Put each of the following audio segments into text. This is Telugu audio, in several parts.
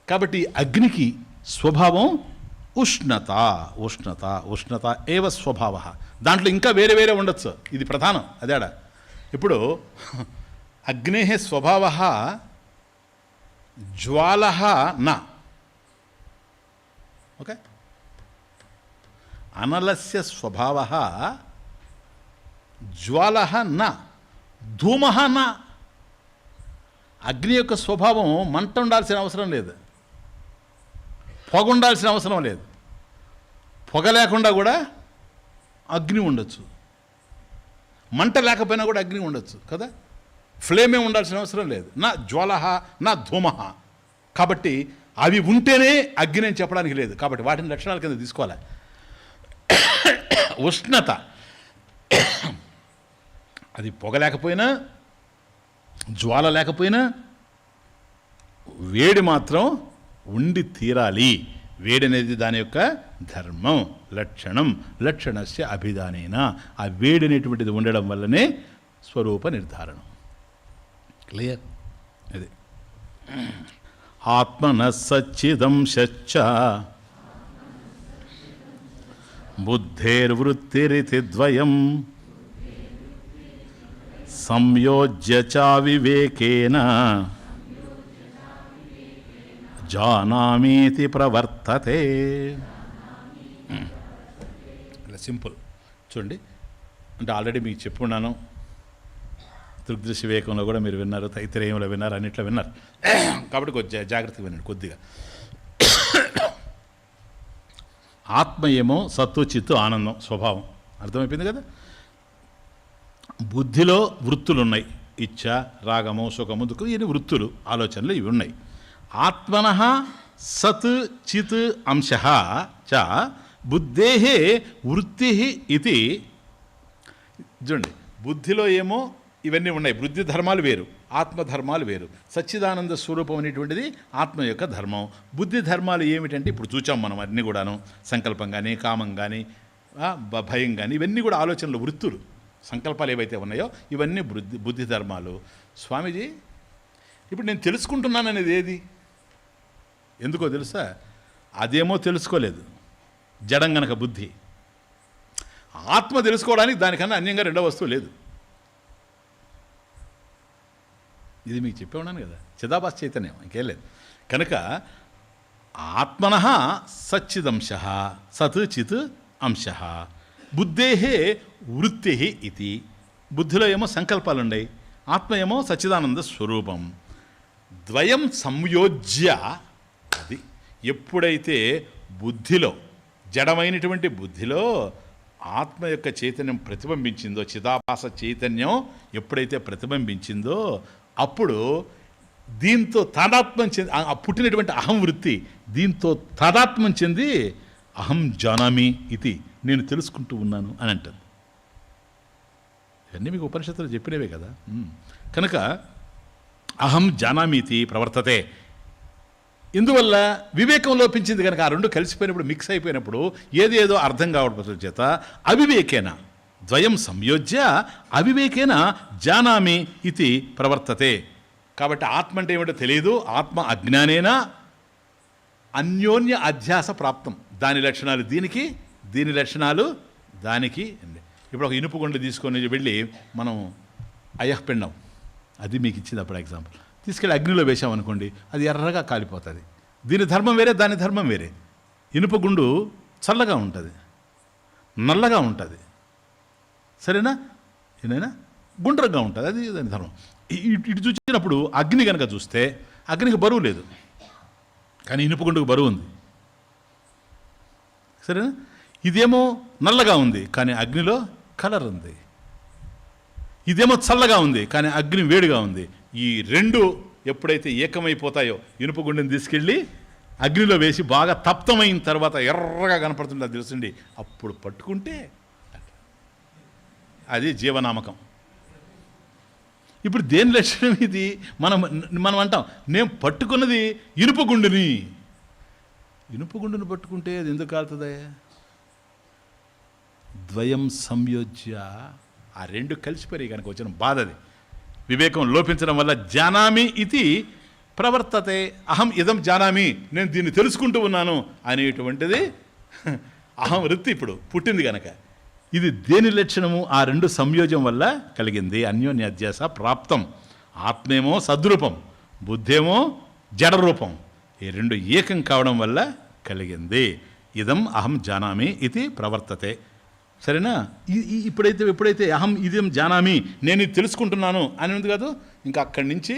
కాబట్టి అగ్నికి స్వభావం ఉష్ణత. ఉష్ణత ఉష్ణత ఏవ స్వభావ. దాంట్లో ఇంకా వేరే వేరే ఉండొచ్చు, ఇది ప్రధానం అదేడా. ఇప్పుడు అగ్నే స్వభావ జ్వాల నా. ఓకే, అనలస్య స్వభావ జ్వాల నా ధూమ నా. అగ్ని యొక్క స్వభావం మంట ఉండాల్సిన అవసరం లేదు, పొగ ఉండాల్సిన అవసరం లేదు. పొగ లేకుండా కూడా అగ్ని ఉండొచ్చు, మంట లేకపోయినా కూడా అగ్ని ఉండొచ్చు కదా. ఫ్లేమే ఉండాల్సిన అవసరం లేదు. నా జ్వాల నా ధూమ. కాబట్టి అవి ఉంటేనే అగ్ని అని చెప్పడానికి లేదు. కాబట్టి వాటిని లక్షణాల కింద తీసుకోవాలి. ఉష్ణత అది పొగ లేకపోయినా జ్వాల లేకపోయినా వేడి మాత్రం ఉండి తీరాలి. వేడి అనేది దాని యొక్క ధర్మం, లక్షణం. లక్షణస్య అభిధానేన. ఆ వేడి అనేటువంటిది ఉండడం వల్లనే స్వరూప నిర్ధారణం. క్లియర్? అది ఆత్మన సచ్చిదంశచ్చ బుద్ధేర్వృత్తిరితి ద్వయం సంయోజ్య చ వివేకేన జానామీతి ప్రవర్తతే. ఇలా సింపుల్ చూడండి. అంటే ఆల్రెడీ మీకు చెప్పున్నాను, దృగ్దృశ్య వివేకంలో కూడా మీరు విన్నారు, తైత్రేయంలో విన్నారు, అన్నిట్లో విన్నారు. కాబట్టి కొద్దిగా జాగ్రత్తగా వినండి. కొద్దిగా ఆత్మ ఏమో సత్తు చిత్తు ఆనందం స్వభావం, అర్థమైపోయింది కదా. బుద్ధిలో వృత్తులు ఉన్నాయి, ఇచ్ఛ రాగము సుఖము దుఃఖం, ఇవి వృత్తులు ఆలోచనలు ఇవి ఉన్నాయి. ఆత్మన సత్ చిత్ అంశ చ బుద్ధే వృత్తి ఇది. చూడండి, బుద్ధిలో ఏమో ఇవన్నీ ఉన్నాయి, బుద్ధి ధర్మాలు వేరు, ఆత్మధర్మాలు వేరు. సచ్చిదానంద స్వరూపం అనేటువంటిది ఆత్మ యొక్క ధర్మం. బుద్ధి ధర్మాలు ఏమిటంటే ఇప్పుడు చూచాం మనం అన్నీ కూడాను. సంకల్పం కానీ, కామం కానీ, భయం కానీ, ఇవన్నీ కూడా ఆలోచనలు, వృత్తులు, సంకల్పాలు ఏవైతే ఉన్నాయో ఇవన్నీ బుద్ధి ధర్మాలు. స్వామీజీ, ఇప్పుడు నేను తెలుసుకుంటున్నాను అనేది ఏది? ఎందుకో తెలుసా? అదేమో తెలుసుకోలేదు, జడం గనక బుద్ధి. ఆత్మ తెలుసుకోవడానికి దానికన్నా అన్యంగా రెండో వస్తువు లేదు. ఇది మీకు చెప్పే ఉన్నాను కదా, చిదాభాస చైతన్యం, ఇంకేం లేదు. కనుక ఆత్మన సచ్చిదంశ సత్ చిత్ అంశ బుద్ధే వృత్తి ఇది. బుద్ధిలో ఏమో సంకల్పాలు ఉన్నాయి, ఆత్మ ఏమో సచ్చిదానంద స్వరూపం. ద్వయం సంయోజ్య. అది ఎప్పుడైతే బుద్ధిలో, జడమైనటువంటి బుద్ధిలో ఆత్మ యొక్క చైతన్యం ప్రతిబింబించిందో, చిదాభాస చైతన్యం ఎప్పుడైతే ప్రతిబింబించిందో అప్పుడు దీంతో తాదాత్మ్యం చెంది, పుట్టినటువంటి అహం వృత్తి దీంతో తాదాత్మ్యం చెంది అహం జానామి ఇది, నేను తెలుసుకుంటూ ఉన్నాను అని అంటుంది. ఇవన్నీ మీకు ఉపనిషత్తులు చెప్పినవే కదా. కనుక అహం జానామీతి ప్రవర్తతే. ఇందువల్ల వివేకం లోపించింది కనుక ఆ రెండు కలిసిపోయినప్పుడు, మిక్స్ అయిపోయినప్పుడు ఏదేదో అర్థం కావడం చేత అవివేకేన ద్వయం సంయోజ్య అవివేకేన జానామి ఇది ప్రవర్తతే. కాబట్టి ఆత్మ అంటే ఏమిటో తెలియదు, ఆత్మ అజ్ఞానేన అన్యోన్య అధ్యాస ప్రాప్తం. దాని లక్షణాలు దీనికి, దీని లక్షణాలు దానికి. ఇప్పుడు ఒక ఇనుపు గుండ తీసుకొని వెళ్ళి మనం అయ్యపిండం, అది మీకు ఇచ్చింది అప్పుడు ఎగ్జాంపుల్, తీసుకెళ్ళి అగ్నిలో వేసామనుకోండి, అది ఎర్రగా కాలిపోతుంది. దీని ధర్మం వేరే, దాని ధర్మం వేరే. ఇనుప గుండు చల్లగా ఉంటుంది, నల్లగా ఉంటుంది, సరేనా? ఏదైనా గుండ్రంగా ఉంటుంది, అది దాని ధర్మం. ఇటు చూసినప్పుడు అగ్ని కనుక చూస్తే అగ్నికి బరువు లేదు, కానీ ఇనుప గుండుకు బరువు ఉంది, సరేనా? ఇదేమో నల్లగా ఉంది కానీ అగ్నిలో కలర్ ఉంది. ఇదేమో చల్లగా ఉంది కానీ అగ్ని వేడిగా ఉంది. ఈ రెండు ఎప్పుడైతే ఏకమైపోతాయో, ఇనుప గుండెని తీసుకెళ్ళి అగ్నిలో వేసి బాగా తప్తమైన తర్వాత ఎర్రగా కనపడుతుంది, అది తెలుసండి, అప్పుడు పట్టుకుంటే అది జీవనామకం. ఇప్పుడు దేని లక్షణం ఇది? మనం అంటాం, నేను పట్టుకున్నది ఇనుప గుండుని. ఇనుప గుండుని పట్టుకుంటే అది ఎందుకు కాలుతుంది? ద్వయం సంయోజ్య, ఆ రెండు కలిసిపోయి కనుక వచ్చిన బాధ అది. వివేకం లోపించడం వల్ల జానామి ఇది ప్రవర్తతే, అహం ఇదం జానామి, నేను దీన్ని తెలుసుకుంటూ ఉన్నాను అనేటువంటిది అహం వృత్తి ఇప్పుడు పుట్టింది కనుక. ఇది దేని లక్షణము? ఆ రెండు సంయోజం వల్ల కలిగింది. అన్యోన్యాధ్యాస ప్రాప్తం. ఆత్మేమో సద్రూపం, బుద్ధేమో జడరూపం. ఈ రెండు ఏకం కావడం వల్ల కలిగింది. ఇదం అహం జానామి ఇది ప్రవర్తతే. సరేనా? ఎప్పుడైతే అహం ఇదం జానామి, నేను ఇది తెలుసుకుంటున్నాను అని ఉంది కాదు, ఇంకా అక్కడి నుంచి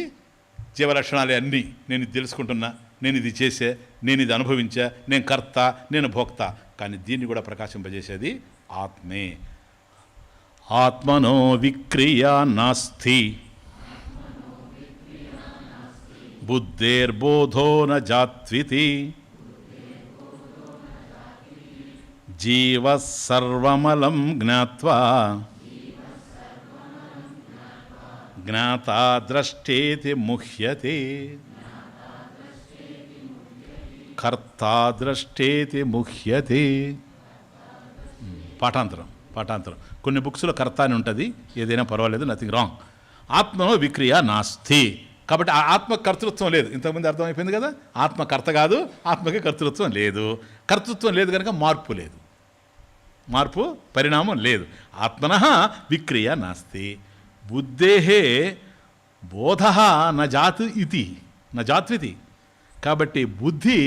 జీవలక్షణాలే అన్నీ. నేను ఇది తెలుసుకుంటున్నా, నేను ఇది చేసే, నేను ఇది అనుభవించా, నేను కర్త, నేను భోక్త. కానీ దీన్ని కూడా ప్రకాశింపజేసేది ఆత్మే. ఆత్మనో విక్రియా నాస్తి బుద్ధేర్బోధో న జాత్వితి జీవ సర్వమలం జ్ఞాత్వా జ్ఞాతా ద్రష్టేతి ముహ్యతే కర్తా ద్రష్టేతి ముహ్యతే. పాఠాంతరం కొన్ని బుక్స్లో కర్త అని ఉంటుంది, ఏదైనా పర్వాలేదు, నథింగ్ రాంగ్. ఆత్మలో విక్రియ నాస్తి. కాబట్టి ఆ ఆత్మ కర్తృత్వం లేదు. ఇంతకుముందు అర్థమైపోయింది కదా, ఆత్మ కర్త కాదు, ఆత్మకి కర్తృత్వం లేదు. కర్తృత్వం లేదు కనుక మార్పు లేదు, మార్పు పరిణామం లేదు. ఆత్మనః విక్రియ నాస్తి. బుద్ధేహే బోధ న జాత్వితి. కాబట్టి బుద్ధి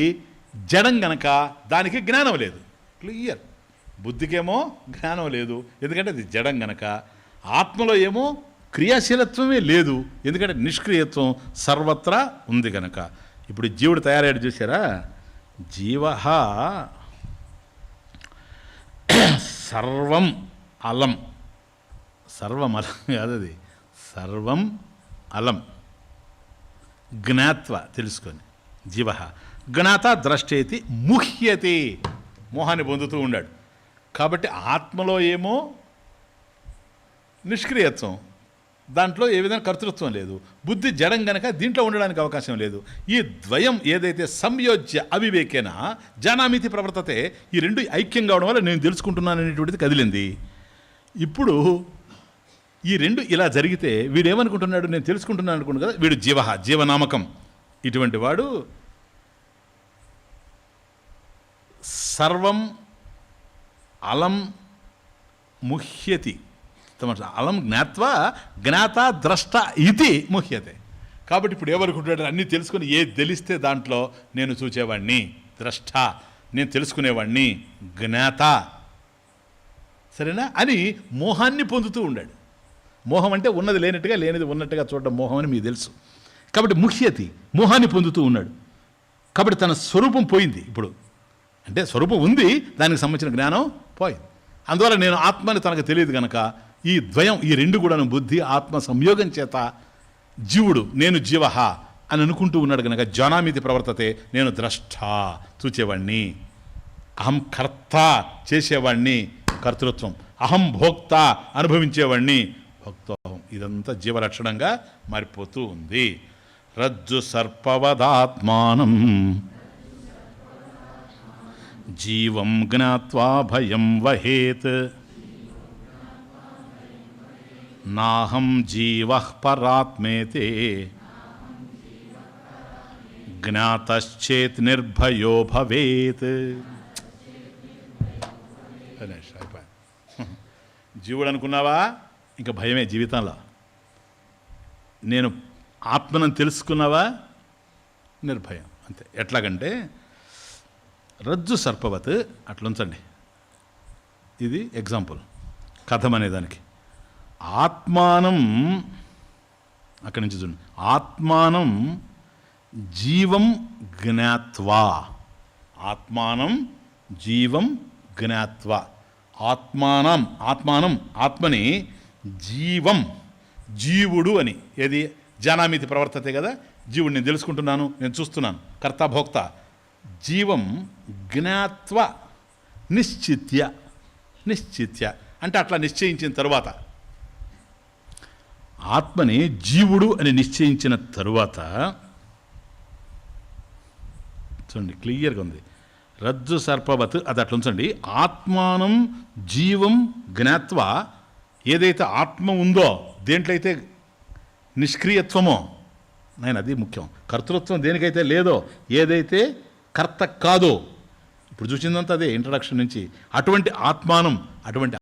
జడం గనక దానికి జ్ఞానం లేదు. క్లియర్. బుద్ధికేమో జ్ఞానం లేదు, ఎందుకంటే అది జడం గనక. ఆత్మలో ఏమో క్రియాశీలత్వమే లేదు, ఎందుకంటే నిష్క్రియత్వం సర్వత్రా ఉంది గనక. ఇప్పుడు జీవుడు తయారయ్యాడు చూసారా, జీవ సర్వం అలం. కాదు, అది సర్వం అలం. జ్ఞాత్వ తెలుసుకొని జీవ జ్ఞాత ద్రష్టేతి ముహ్యతే, మోహాన్ని పొందుతూ ఉన్నాడు. కాబట్టి ఆత్మలో ఏమో నిష్క్రియత్వం, దాంట్లో ఏ విధంగా కర్తృత్వం లేదు. బుద్ధి జడం గనక దీంట్లో ఉండడానికి అవకాశం లేదు. ఈ ద్వయం ఏదైతే సంయోజ్య అవివేకేన జానామితి ప్రవర్తతే, ఈ రెండు ఐక్యం కావడం వల్ల నేను తెలుసుకుంటున్నాను అనేటువంటిది కదిలింది. ఇప్పుడు ఈ రెండు ఇలా జరిగితే వీడేమనుకుంటున్నాడు? నేను తెలుసుకుంటున్నాను అనుకుంటున్నాడు కదా, వీడు జీవనామకం. ఇటువంటి వాడు సర్వం అలం ముహ్యతి. అలం జ్ఞాత్వా జ్ఞాత ద్రష్ట ఇది ముహ్యతే. కాబట్టి ఇప్పుడు ఏమనుకుంటున్నాడు? అన్నీ తెలుసుకుని ఏది తెలిస్తే దాంట్లో నేను చూచేవాడిని, ద్రష్ట, నేను తెలుసుకునేవాడిని, జ్ఞాత, సరేనా అని మోహాన్ని పొందుతూ ఉన్నాడు. మోహం అంటే ఉన్నది లేనట్టుగా, లేనిది ఉన్నట్టుగా చూడడం మోహం అని మీకు తెలుసు. కాబట్టి ముహ్యతి, మోహాన్ని పొందుతూ ఉన్నాడు. కాబట్టి తన స్వరూపం పోయింది. ఇప్పుడు అంటే స్వరూపం ఉంది, దానికి సంబంధించిన జ్ఞానం పోయింది. అందువల్ల నేను ఆత్మని తనకు తెలియదు కనుక ఈ ద్వయం, ఈ రెండు కూడాను బుద్ధి ఆత్మ సంయోగం చేత జీవుడు నేను జీవ అని అనుకుంటూ ఉన్నాడు కనుక జానామితి ప్రవర్తతే, నేను ద్రష్ట చూచేవాణ్ణి, అహం కర్త చేసేవాణ్ణి కర్తృత్వం, అహం భోక్త అనుభవించేవాణ్ణి భోక్తోహం. ఇదంతా జీవలక్షణంగా మారిపోతూ ఉంది. రజ్జు సర్పవదాత్మానం జీవం జ్ఞాత్వా భయం వహేత్ నాహం జీవః పరాత్మేతే జ్ఞాతశ్చేత్ నిర్భయో భవేత్. జీవుడు అనుకున్నావా, ఇంకా భయమే జీవితంలో. నేను ఆత్మను తెలుసుకున్నావా, నిర్భయం అంతే. ఎట్లాగంటే రజ్జు సర్పవత్ అట్లుంచండి. ఇది ఎగ్జాంపుల్ కథం అనేదానికి. ఆత్మానం, అక్కడి నుంచి చూడండి, ఆత్మానం జీవం జ్ఞాత్వా, ఆత్మానం జీవం జ్ఞాత్వా, ఆత్మానం ఆత్మని జీవం జీవుడు అని, ఏది జానామితి ప్రవర్తతే కదా, జీవుడు నేను తెలుసుకుంటున్నాను, నేను చూస్తున్నాను, కర్త భోక్త. జీవం జ్ఞాత్వ నిశ్చిత్య అంటే అట్లా నిశ్చయించిన తరువాత, ఆత్మని జీవుడు అని నిశ్చయించిన తరువాత చూడండి క్లియర్గా ఉంది. రజ్జు సర్పవత్ అది అట్లా ఉంచండి. ఆత్మానం జీవం జ్ఞాత్వ, ఏదైతే ఆత్మ ఉందో, దేంట్లో అయితే నిష్క్రియత్వమో నేను అది ముఖ్యం. కర్తృత్వం దేనికైతే లేదో, ఏదైతే కర్త కాదో, ఇప్పుడు చూసిందంతా అదే ఇంట్రడక్షన్ నుంచి, అటువంటి ఆత్మానం, అటువంటి